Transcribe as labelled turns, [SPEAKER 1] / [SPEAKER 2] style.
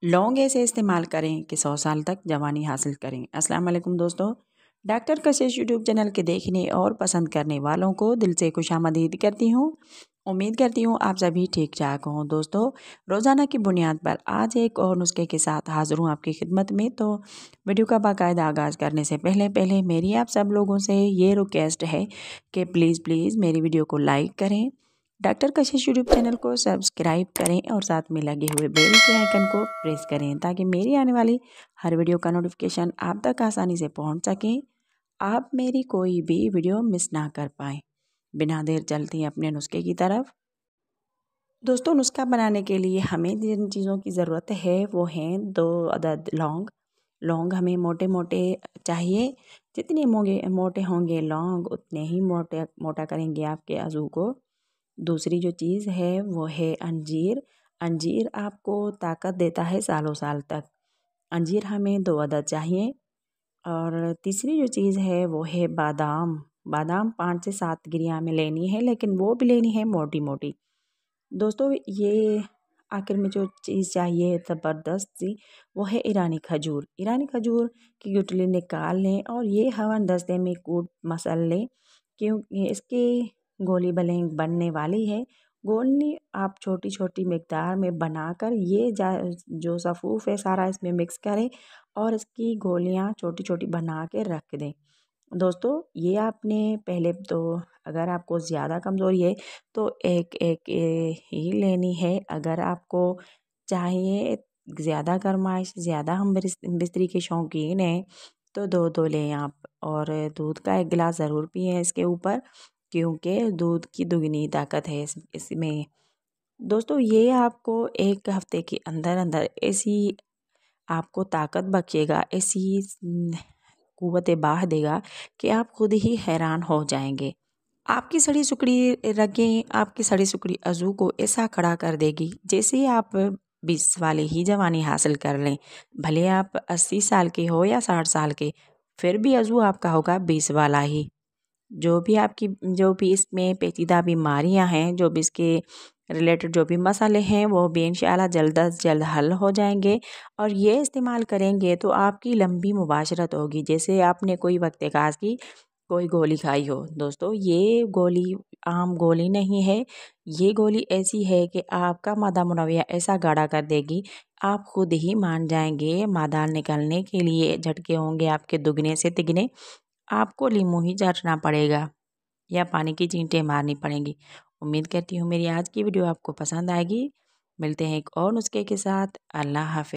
[SPEAKER 1] लौंग ऐसे इस्तेमाल करें कि 100 साल तक जवानी हासिल करें। अस्सलाम वालेकुम दोस्तों, डॉक्टर कशिश यूट्यूब चैनल के देखने और पसंद करने वालों को दिल से खुशामदीद करती हूँ। उम्मीद करती हूँ आप सभी ठीक ठाक हों। दोस्तों, रोज़ाना की बुनियाद पर आज एक और नुस्खे के साथ हाज़िर हूँ आपकी खिदमत में। तो वीडियो का बाकायदा आगाज़ करने से पहले मेरी आप सब लोगों से ये रिक्वेस्ट है कि प्लीज़ मेरी वीडियो को लाइक करें, डॉक्टर कशिश यूट्यूब चैनल को सब्सक्राइब करें और साथ में लगे हुए बेल के आइकन को प्रेस करें ताकि मेरी आने वाली हर वीडियो का नोटिफिकेशन आप तक आसानी से पहुंच सकें, आप मेरी कोई भी वीडियो मिस ना कर पाएँ। बिना देर चलते हैं अपने नुस्खे की तरफ। दोस्तों, नुस्खा बनाने के लिए हमें जिन चीज़ों की ज़रूरत है वो हैं 2 अदद लौंग। लौंग हमें मोटे मोटे चाहिए। जितने मोटे होंगे लौंग उतने ही मोटा करेंगे आपके अज़ू को। दूसरी जो चीज़ है वो है अंजीर। अंजीर आपको ताकत देता है सालों साल तक। अंजीर हमें 2 अदद चाहिए। और तीसरी जो चीज़ है वो है बादाम। बादाम 5 से 7 गिरिया में लेनी है, लेकिन वो भी लेनी है मोटी मोटी। दोस्तों, ये आखिर में जो चीज़ चाहिए ज़बरदस्त सी वो है ईरानी खजूर। ईरानी खजूर की गुठली निकाल लें और ये हवन दस्ते में कूट मसल लें, क्योंकि इसकी गोली बनने वाली है। गोली आप छोटी छोटी मिकदार में बनाकर ये जो सफ़ूफ़ है सारा इसमें मिक्स करें और इसकी गोलियां छोटी छोटी बना के रख दें। दोस्तों, ये आपने पहले तो अगर आपको ज़्यादा कमज़ोरी है तो एक एक ही लेनी है। अगर आपको चाहिए ज़्यादा गरमाइश, ज़्यादा हम बिस्तरी के शौकीन हैं तो 2-2 लें आप। और दूध का 1 गिलास ज़रूर पिएं इसके ऊपर, क्योंकि दूध की दुगनी ताकत है इसमें। दोस्तों, ये आपको 1 हफ्ते के अंदर अंदर ऐसी आपको ताकत बख्शेगा, ऐसी कुव्वत बाह देगा कि आप खुद ही हैरान हो जाएंगे। आपकी सड़ी सुकड़ी रगें, आपकी सड़ी सुकड़ी अज़ू को ऐसा खड़ा कर देगी जैसे आप 20 वाले ही जवानी हासिल कर लें। भले आप 80 साल के हो या 60 साल के, फिर भी अज़ू आपका होगा 20 वाला ही। जो भी इसमें पेचीदा बीमारियां हैं, जो भी इसके रिलेटेड जो भी मसाले हैं, वो भी इंशाल्लाह जल्द अज जल्द हल हो जाएंगे। और ये इस्तेमाल करेंगे तो आपकी लंबी मुबाशरत होगी, जैसे आपने कोई वक्त खास की कोई गोली खाई हो। दोस्तों, ये गोली आम गोली नहीं है। ये गोली ऐसी है कि आपका मादा मुनव्विया ऐसा गाढ़ा कर देगी, आप खुद ही मान जाएंगे। मादा निकलने के लिए झटके होंगे आपके दुगने से तिगने। आपको लीमू ही चाटना पड़ेगा या पानी की चींटे मारनी पड़ेंगी। उम्मीद करती हूँ मेरी आज की वीडियो आपको पसंद आएगी। मिलते हैं एक और नुस्खे के साथ। अल्लाह हाफ़िज़।